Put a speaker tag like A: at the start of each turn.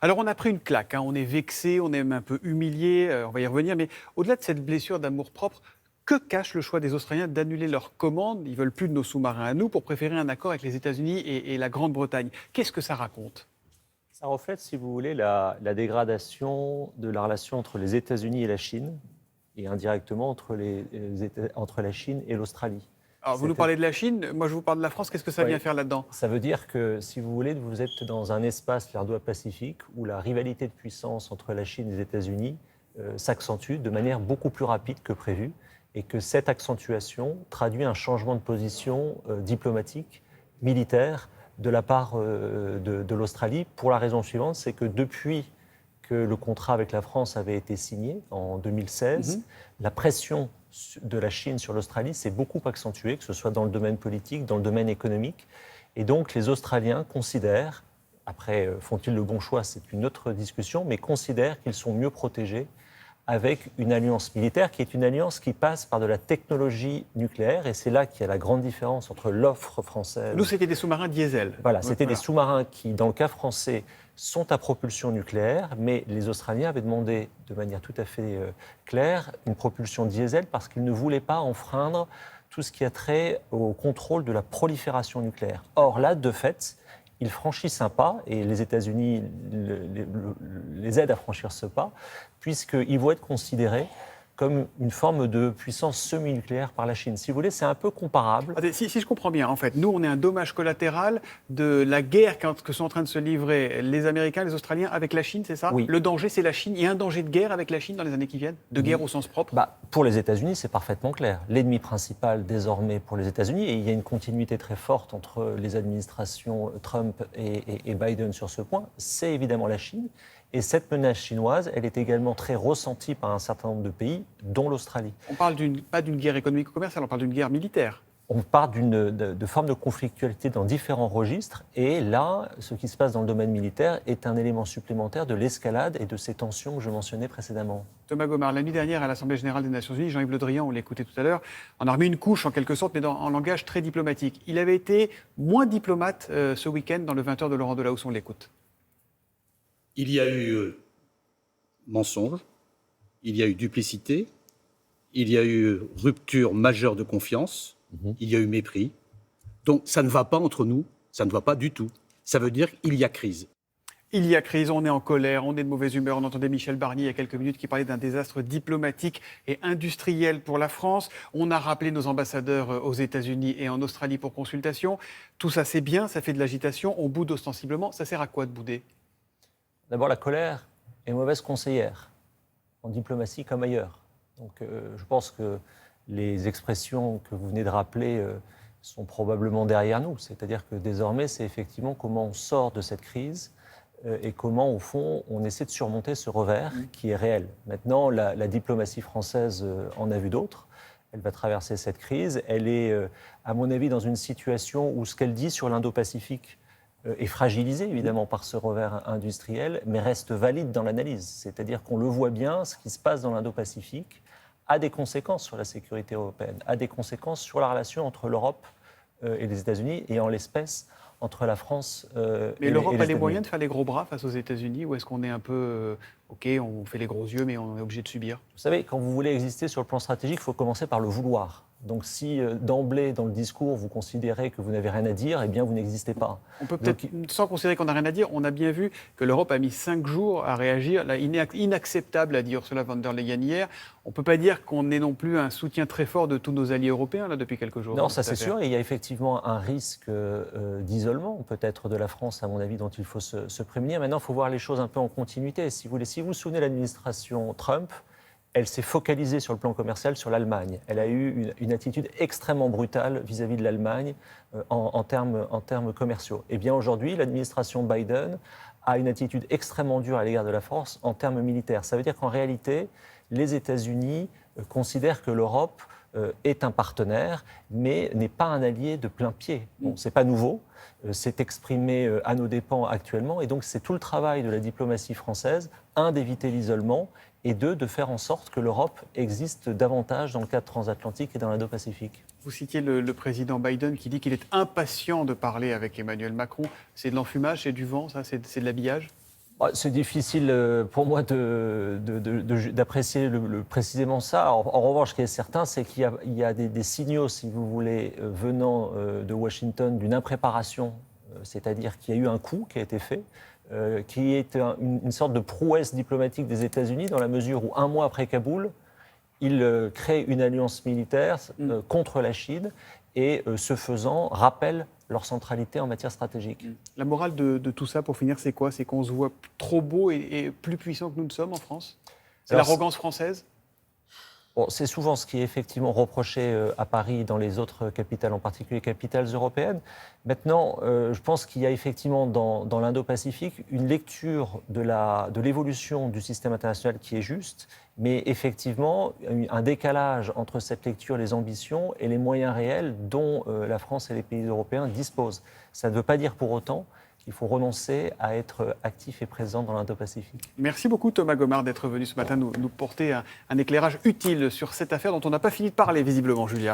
A: Alors on a pris une claque, hein, on est vexé, on est même un peu humilié, on va y revenir, mais au-delà de cette blessure d'amour-propre, que cache le choix des Australiens d'annuler leurs commandes? Ils veulent plus de nos sous-marins à nous pour préférer un accord avec les États-Unis et la Grande-Bretagne. Qu'est-ce que ça raconte?
B: Ça reflète, si vous voulez, la dégradation de la relation entre les États-Unis et la Chine, et indirectement entre la Chine et l'Australie.
A: Alors vous nous
B: C'est-
A: parlez de la Chine, moi je vous parle de la France, qu'est-ce que ça vient
B: oui,
A: faire là-dedans?
B: ça veut dire que, si vous voulez, vous êtes dans un espace, l'Indo-Pacifique, où la rivalité de puissance entre la Chine et les États-Unis s'accentue de manière beaucoup plus rapide que prévu, et que cette accentuation traduit un changement de position diplomatique, militaire, de la part de l'Australie, pour la raison suivante, c'est que depuis que le contrat avec la France avait été signé en 2016, la pression de la Chine sur l'Australie s'est beaucoup accentuée, que ce soit dans le domaine politique, dans le domaine économique. Et donc les Australiens considèrent, après font-ils le bon choix, c'est une autre discussion, mais considèrent qu'ils sont mieux protégés avec une alliance militaire qui est une alliance qui passe par de la technologie nucléaire. Et c'est là qu'il y a la grande différence entre l'offre
A: Nous
B: française.
A: c'était des sous-marins diesel.
B: Voilà, c'était des
A: Voilà.
B: sous-marins qui, dans le cas français, sont à propulsion nucléaire, mais les Australiens avaient demandé de manière tout à fait claire une propulsion diesel parce qu'ils ne voulaient pas enfreindre tout ce qui a trait au contrôle de la prolifération nucléaire. Or là, de fait, ils franchissent un pas, et les États-Unis les aident à franchir ce pas, puisqu'ils vont être considérés comme une forme de puissance semi-nucléaire par la Chine. Si vous voulez, c'est un peu comparable.
A: Attendez, si je comprends bien, en fait, nous, on est un dommage collatéral de la guerre que sont en train de se livrer les Américains, les Australiens avec la Chine, c'est ça?
B: Oui.
A: Le danger, c'est la Chine. Il y a un danger de guerre avec la Chine dans les années qui viennent? De guerre au sens propre?
B: Pour les États-Unis, c'est parfaitement clair. L'ennemi principal désormais pour les États-Unis, et il y a une continuité très forte entre les administrations Trump et Biden sur ce point, c'est évidemment la Chine. Et cette menace chinoise, elle est également très ressentie par un certain nombre de pays, dont l'Australie.
A: On parle pas d'une guerre économique ou commerciale, on parle d'une guerre militaire.
B: On parle de formes de conflictualité dans différents registres. Et là, ce qui se passe dans le domaine militaire est un élément supplémentaire de l'escalade et de ces tensions que je mentionnais précédemment.
A: Thomas Gomard, la nuit dernière à l'Assemblée générale des Nations Unies, Jean-Yves Le Drian, on l'écoutait tout à l'heure, en a remis une couche en quelque sorte, mais en langage très diplomatique. Il avait été moins diplomate ce week-end dans le 20h de Laurent Delahousse, on l'écoute.
C: Il y a eu mensonge, il y a eu duplicité, il y a eu rupture majeure de confiance, il y a eu mépris. Donc ça ne va pas entre nous, ça ne va pas du tout. Ça veut dire qu'il y a crise.
A: Il y a crise, on est en colère, on est de mauvaise humeur. On entendait Michel Barnier il y a quelques minutes qui parlait d'un désastre diplomatique et industriel pour la France. On a rappelé nos ambassadeurs aux États-Unis et en Australie pour consultation. Tout ça, c'est bien, ça fait de l'agitation. On boude ostensiblement. Ça sert à quoi de bouder?
B: D'abord, la colère est mauvaise conseillère, en diplomatie comme ailleurs. Donc je pense que les expressions que vous venez de rappeler sont probablement derrière nous. C'est-à-dire que désormais, c'est effectivement comment on sort de cette crise et comment, au fond, on essaie de surmonter ce revers qui est réel. Maintenant, la diplomatie française en a vu d'autres. Elle va traverser cette crise. Elle est, à mon avis, dans une situation où ce qu'elle dit sur l'Indo-Pacifique est fragilisée, évidemment, par ce revers industriel, mais reste valide dans l'analyse. C'est-à-dire qu'on le voit bien, ce qui se passe dans l'Indo-Pacifique a des conséquences sur la sécurité européenne, a des conséquences sur la relation entre l'Europe et les États-Unis, et en l'espèce, entre la France
A: Mais l'Europe a les
B: États-Unis.
A: moyens de faire les gros bras face aux États-Unis, ou est-ce qu'on est un peu OK, on fait les gros yeux, mais on est obligé de subir?
B: Vous savez, quand vous voulez exister sur le plan stratégique, il faut commencer par le vouloir. Donc si d'emblée, dans le discours, vous considérez que vous n'avez rien à dire, eh bien vous n'existez pas.
A: On peut peut-être, sans considérer qu'on n'a rien à dire, on a bien vu que l'Europe a mis 5 jours à réagir. Là, inacceptable, a dit Ursula von der Leyen hier. On ne peut pas dire qu'on ait non plus un soutien très fort de tous nos alliés européens là, depuis quelques jours.
B: Non, ça c'est sûr. Et il y a effectivement un risque d'isolement, peut-être de la France, à mon avis, dont il faut se prémunir. Maintenant, il faut voir les choses un peu en continuité. Si vous vous souvenez de l'administration Trump, elle s'est focalisée sur le plan commercial sur l'Allemagne. Elle a eu une attitude extrêmement brutale vis-à-vis de l'Allemagne en termes commerciaux. Eh bien aujourd'hui, l'administration Biden a une attitude extrêmement dure à l'égard de la France en termes militaires. Ça veut dire qu'en réalité, les États-Unis considèrent que l'Europe est un partenaire, mais n'est pas un allié de plein pied. Bon, ce n'est pas nouveau, c'est exprimé à nos dépens actuellement, et donc c'est tout le travail de la diplomatie française, un, d'éviter l'isolement, et deux, de faire en sorte que l'Europe existe davantage dans le cadre transatlantique et dans l'Indo-Pacifique.
A: Vous citiez le président Biden qui dit qu'il est impatient de parler avec Emmanuel Macron. C'est de l'enfumage, c'est du vent, ça, c'est de l'habillage?
B: C'est difficile pour moi d'apprécier précisément ça. En revanche, ce qui est certain, c'est qu'il y a des signaux, si vous voulez, venant de Washington d'une impréparation, c'est-à-dire qu'il y a eu un coup qui a été fait, qui est une sorte de prouesse diplomatique des États-Unis, dans la mesure où, un mois après Kaboul, ils créent une alliance militaire contre la Chine et, ce faisant, rappellent leur centralité en matière stratégique.
A: La morale de tout ça, pour finir, c'est quoi? C'est qu'on se voit trop beau et plus puissant que nous ne sommes en France? C'est l'arrogance française?
B: Bon, c'est souvent ce qui est effectivement reproché à Paris et dans les autres capitales, en particulier capitales européennes. Maintenant, je pense qu'il y a effectivement dans l'Indo-Pacifique une lecture de l'évolution du système international qui est juste, mais effectivement un décalage entre cette lecture, les ambitions et les moyens réels dont la France et les pays européens disposent. Ça ne veut pas dire pour autant qu'il faut renoncer à être actif et présent dans l'Indo-Pacifique.
A: Merci beaucoup Thomas Gomard d'être venu ce matin nous porter un éclairage utile sur cette affaire dont on n'a pas fini de parler visiblement, Julia.